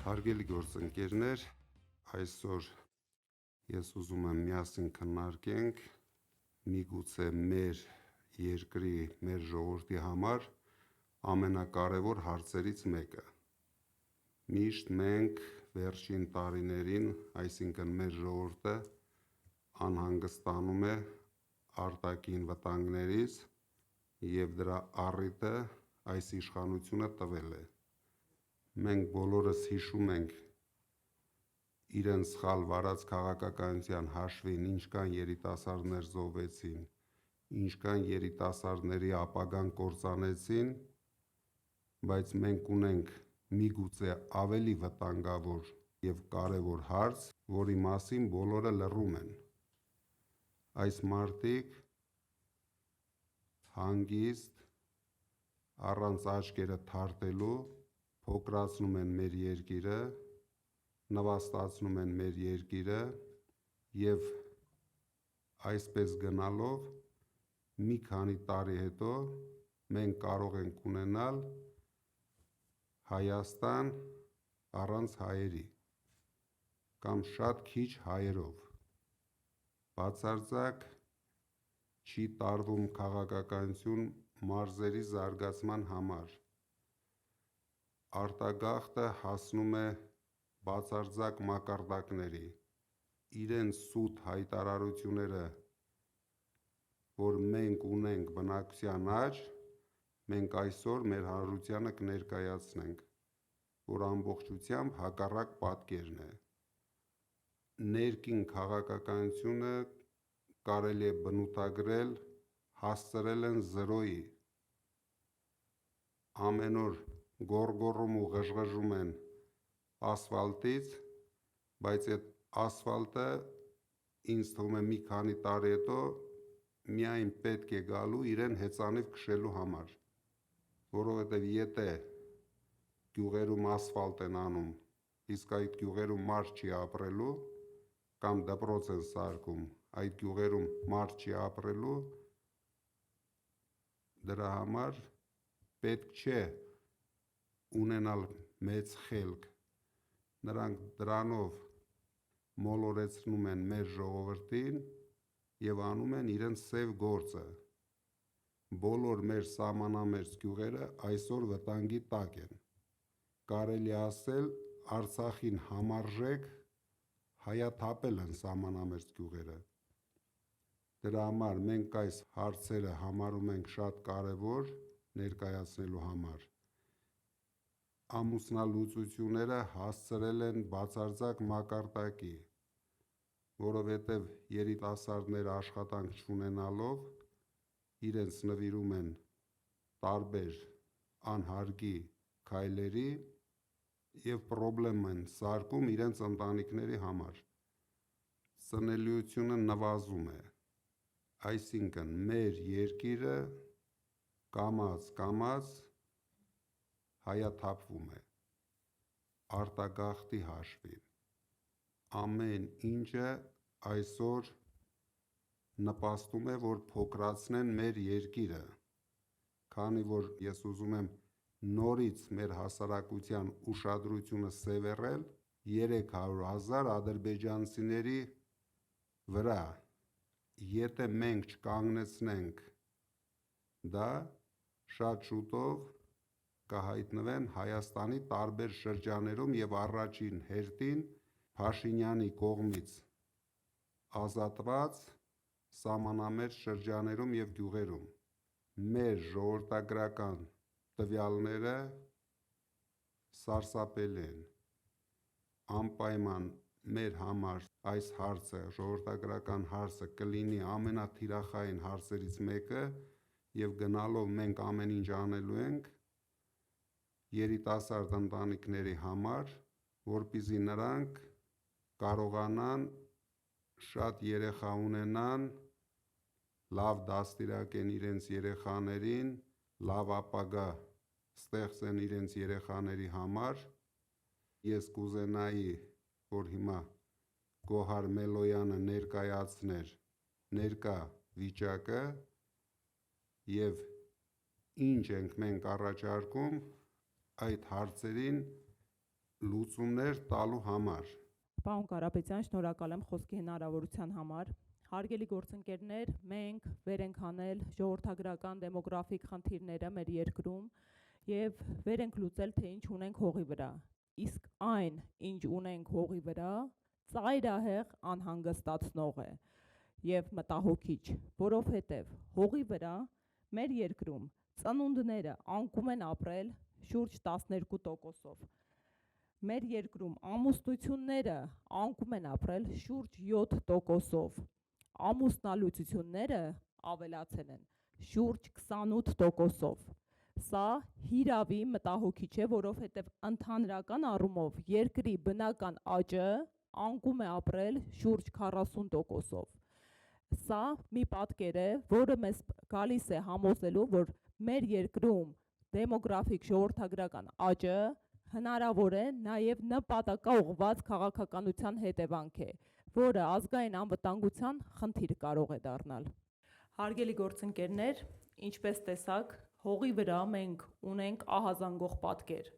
Հարգելի գործընկերներ, այսօր ես ուզում եմ միասին քննարկենք միգուցե մեր երկրի, մեր ժողովրդի համար ամենակարևոր հարցերից մեկը։ Միշտ մենք վերջին տարիներին, այսինքն մեր ժողովուրդը անհանգստանում է արտաքին վտանգներից և դրա առիթը այս իշխանությունը տվել է։ Մենք բոլորս հիշում ենք իրենց սխալ վարած քաղաքականության հաշվին ինչքան երիտասարդներ զոհվեցին, ինչքան երիտասարդների ապագան կործանեցին, բայց մենք ունենք միգուցե ավելի վտանգավոր և կարևոր հարց, որի մասին բոլորը լռում են։ Այս մարդիկ հանգիստ, առանց աչքերը թարթելու փոքրացնում են մեր երկիրը, նվաստացնում են մեր երկիրը և այսպես գնալով մի քանի տարի հետո մենք կարող ենք ունենալ Հայաստան առանց հայերի կամ շատ քիչ հայերով։ Բացարձակ չի տարվում քաղաքականություն մարզերի զարգացման համար։ Արտագաղթը հասնում է բացարձակ մակարդակների, իրենց սուտ հայտարարությունները, որ մենք ունենք բնակչության աճ, մենք այսօր մեր հանրությանը կներկայացնենք, որ ամբողջությամբ հակառակ պատկերն է։ Ներքին քաղաքականությունը կարելի է բնութագրել, հասցրել են զրոյի։ Ամեն օր գոռգոռում ու ղժղժում են ասֆալտից, բայց այդ ասֆալտը ինձ թվում է մի քանի տարի հետո միայն պետք է գալու իրեն հեծանիվ քշելու համար, որովհետև եթե գյուղերում ասֆալտ են անում, իսկ այդ գյուղերում մարդ չի ապրելու, կամ դպրոց են սարքում, այդ գյուղերում մարդ չի ապրելու, դրա համար պետք չէ ունենալ մեծ խելք։ Նրանք դրանով մոլորեցնում են մեր ժողովրդին և անում են իրենց սև գործը։ Բոլոր մեր սահմանամերձ գյուղերը այսօր վտանգի տակ են։ Կարելի է ասել Արցախին համարժեք հայաթափել են սահմանամերձ գյուղերը։ Դրա համար մենք այս հարցերը համարում ենք շատ կարևոր ներկայացնելու համար։ Ամուսնալուծությունները հասցրել են բացարձակ մակարդակի, որովհետև երիտասարդները աշխատանք չունենալով իրենց նվիրում են տարբեր անհարգի քայլերի և պրոբլեմ են սարքում իրենց ընտանիքների համար։ Ծնելիությունը նվազում է, այսինքն մեր երկիրը կամաց հայաթափվում է արտագաղթի հաշվին։ Ամեն ինչը այսօր նպաստում է, որ փոքրացնեն մեր երկիրը, քանի որ ես ուզում եմ նորից մեր հասարակության ուշադրությունը սևեռել 300,000 ադրբեջանցիների վրա։ Եթե մենք չկանգնեցնենք դա, շատ շուտով կհայտնվեն Հայաստանի տարբեր շրջաններում և առաջին հերթին Փաշինյանի կողմից ազատված սահմանամերձ շրջաններում և գյուղերում։ Մեր ժողովրդագրական տվյալները սարսափելի են։ Անպայման մեր համար այս հարցը, ժողովրդագրական հարցը կլինի ամենաթիրախային հարցերից մեկը և գնալով մենք ամեն ինչ անելու ենք երիտասարդ ընտանիքների համար, որպեսզի նրանք կարողանան շատ երեխա ունենան, լավ դաստիարակեն իրենց երեխաներին, լավ ապագա ստեղծեն իրենց երեխաների համար։ Ես կուզենայի, որ հիմա Գոհար Մելոյանը ներկայացներ ներկա վիճակը և ինչ ենք մենք առաջարկում այդ հարցերին լուծումներ տալու համար։ Պարոն Կարապետյան, շնորհակալ եմ խոսքի հնարավորության համար։ Հարգելի գործընկերներ, մենք վեր ենք հանել ժողովրդագրական դեմոգրաֆիկ խնդիրները մեր երկրում եւ վեր ենք լուծել, թե ինչ ունենք հողի վրա։ Իսկ այն, ինչ ունենք հողի վրա, ծայրահեղ անհանգստացնող է եւ մտահոգիչ, որովհետեւ հողի վրա մեր երկրում ծնունդները անկում են ապրել շուրջ 12%-ով։ Մեր երկրում ամուսնությունները անկում են ապրել շուրջ 7%-ով, ամուսնալուծությունները ավելացել են շուրջ 28%-ով։ Սա հիրավի մտահոգիչ է, որովհետև ընդհանրական առումով երկրի բնական աճը անկում է ապրել շուրջ 40%-ով։ Սա մի պատկեր է, որը մեզ գալիս է համոզելու, որ մեր երկրում դեմոգրաֆիկ ժողովրդագրական աճը հնարավոր է նաև նպատակաուղղված քաղաքականության հետևանք է, որը ազգային անվտանգության խնդիր կարող է դառնալ։ Հարգելի գործընկերներ, ինչպես տեսաք, հողի վրա մենք ունենք ահազանգող պատկեր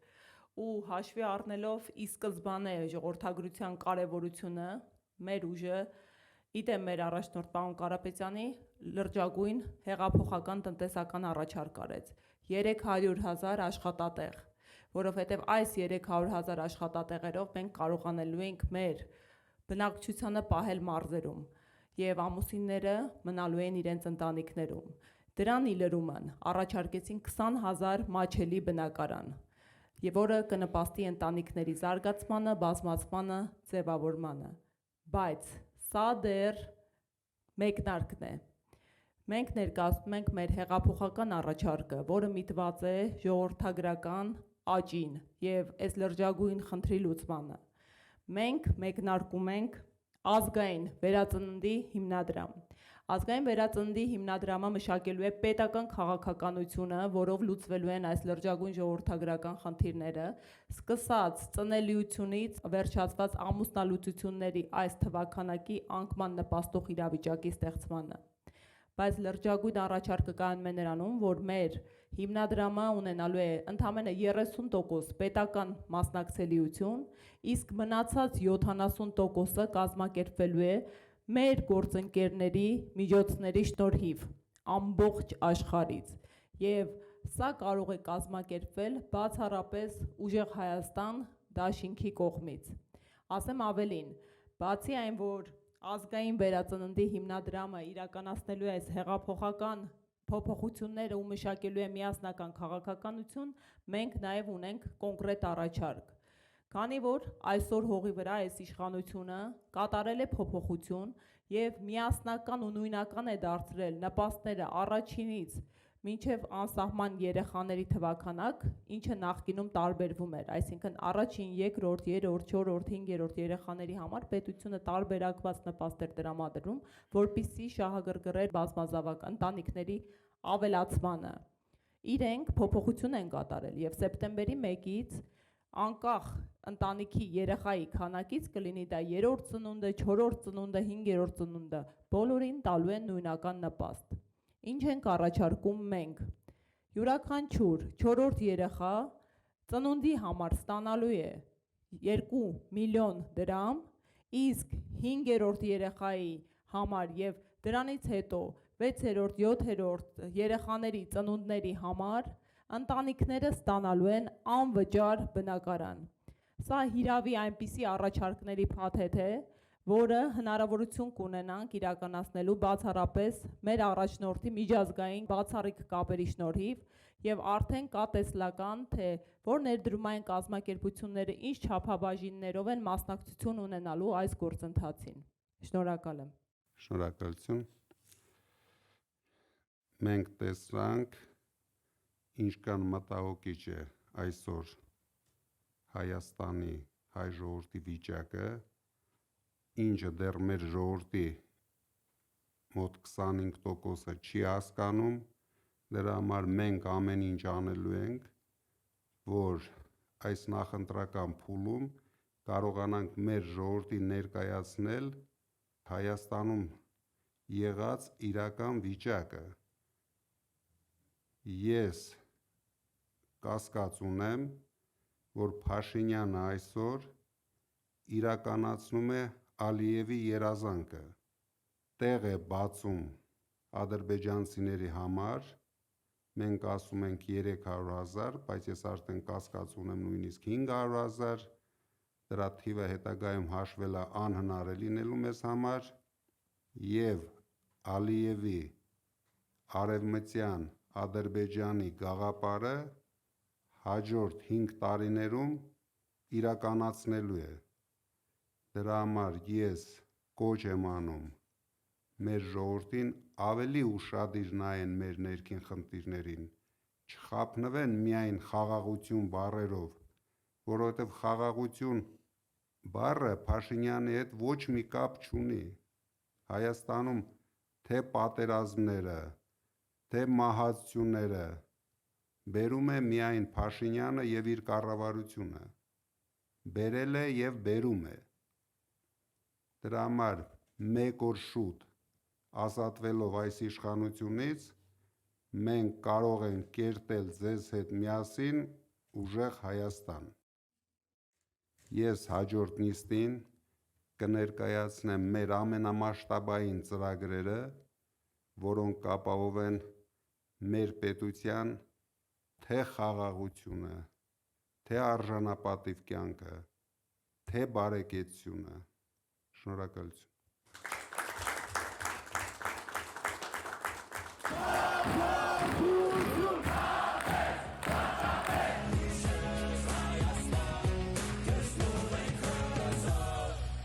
ու հաշվի առնելով ի սկզբանե ժողովրդագրության կարևորությունը, մեր ուժը, իդեմ մեր առաջնորդ պարոն Կարապետյանի լրջագույն հեղափոխական տնտեսական առաջարկ արեց 300,000 աշխատատեղ, որովհետև այս 300,000 աշխատատեղերով մենք կարողանելու ենք մեր բնակչությանը պահել մարզերում եւ ամուսինները մնալու են իրենց ընտանիքներում։ Դրան ի լրումն առաջարկեցին 20,000 մաչելի բնակարան, եւ որը կնպաստի ընտանիքների զարգացմանը, բազմացմանը, ձևավորմանը։ Բայց սա դեռ մեկնարկն է։ Մենք ներկայացնում ենք մեր հեղափոխական առաջարկը, որը միտված է ժողովրդագրական աճին եւ այս լրջագույն խնդրի լուծմանը։ Մենք մեկնարկում ենք ազգային վերածննդի հիմնադրամ։ Ազգային վերածննդի հիմնադրամը մշակելու է պետական քաղաքականությունը, որով լուծվելու են այս լրջագույն ժողովրդագրական խնդիրները, սկսած ծնելիությունից վերջացված ամուսնալուծությունների այս թվաքանակի անկման նպաստող իրավիճակի ստեղծմանը։ Բայց լրջագույն առաջարկը կայանում է նրանում, որ մեր հիմնադրամը ունենալու է ընդամենը 30% պետական մասնակցելիություն, իսկ մնացած 70%-ը կազմակերպվելու է մեր գործընկերների միջոցների շնորհիվ ամբողջ աշխարհից։ Եվ սա կարող է կազմակերպվել բացառապես Ուժեղ Հայաստան դաշինքի կողմից։ Ասեմ ավելին, բացի այն, որ ազգային վերածննդի հիմնադրամը իրականացնելու է այս հեղափոխական փոփոխությունները ու մշակելու է միասնական քաղաքականություն, մենք նաև ունենք կոնկրետ առաջարկ։ Քանի որ այսօր հողի վրա այս իշխանությունը կատարել է փոփոխություն եւ միասնական ու նույնական է դարձրել նպաստները առաջինից մինչև անսահման երեխաների թվաքանակ, ինչը նախկինում տարբերվում էր, այսինքն առաջին, երկրորդ, երրորդ, չորրորդ, հինգերորդ երեխաների համար պետությունը տարբերակված նպաստեր տրամադրում, որպեսզի շահագրգռեր բազմազավակ ընտանիքների ավելացմանը։ Իրենք փոփոխություն են կատարել եւ սեպտեմբերի 1-ից անկախ ընտանիքի երեխայի քանակից կլինի դա 3-րդ ծնունդը, 4-րդ ծնունդը, 5-րդ ծնունդը, բոլորին տալու են նույնական նպաստ։ Ինչ ենք առաջարկում մենք։ Յուրաքանչյուր 4-րդ երեխա ծնունդի համար ստանալու է 2 միլիոն դրամ, իսկ 5-րդ երեխայի համար եւ դրանից հետո 6-րդ, 7-րդ երեխաների ծնունդների համար ընտանիքները ստանալու են անվճար բնակարան։ Սա հիրավի այնպիսի առաջարկների փաթեթ է, որը հնարավորություն կունենանք իրականացնելու բացառապես մեր առաջնորդի միջազգային բացառիկ կապերի շնորհիվ եւ արդեն կա տեսլական, թե որ ներդրումային կազմակերպությունները ինչ չափաբաժիններով են մասնակցություն ունենալու այս գործընթացին։ Շնորհակալ եմ։ Շնորհակալություն։ Մենք տեսանք ինչքան մտահոգիչ է այսօր Հայաստանի հայ ժողովրդի վիճակը, ինչը դեռ մեր ժողովրդի մոտ 25%-ը չի հասկանում, դրա համար մենք ամեն ինչ անելու ենք, որ այս նախընտրական փուլում կարողանանք մեր ժողովրդին ներկայացնել Հայաստանում եղած իրական վիճակը։ Ես կասկած ունեմ, որ Փաշինյանը այսօր իրականացնում է Ալիևի երազանքը, տեղ է բացում ադրբեջանցիների համար, մենք ասում ենք 300,000, բայց ես արդեն կասկած ունեմ նույնիսկ 500,000, դրա թիվը հետագայում հաշվելը անհնար է լինելու մեզ համար, և Ալիևի արևմտյան Ադրբեջանի գաղափարը հաջորդ 5 տարիներում իրականացնելու է։ Դրա համար ես կոչ եմ անում մեր ժողովրդին ավելի ուշադիր նայեն մեր ներքին խնդիրներին, չխաբնվեն միայն խաղաղություն բառերով, որովհետև խաղաղություն բառը Փաշինյանի հետ ոչ մի կապ չունի։ Հայաստանում թե պատերազմները, թե մահացությունները բերում է միայն Փաշինյանը և իր կառավարությունը, բերել է և բերում է։ Դրա համար մեկ օր շուտ ազատվելով այս իշխանությունից, մենք կարող ենք կերտել ձեզ հետ միասին ուժեղ Հայաստան։ Ես հաջորդ նիստին կներկայացնեմ մեր ամենամասշտաբային ծրագրերը, որոնք կապահովեն մեր պետության թե խաղաղությունը, թե արժանապատիվ կյանքը, թե բարեկեցությունը։ Շնորհակալություն։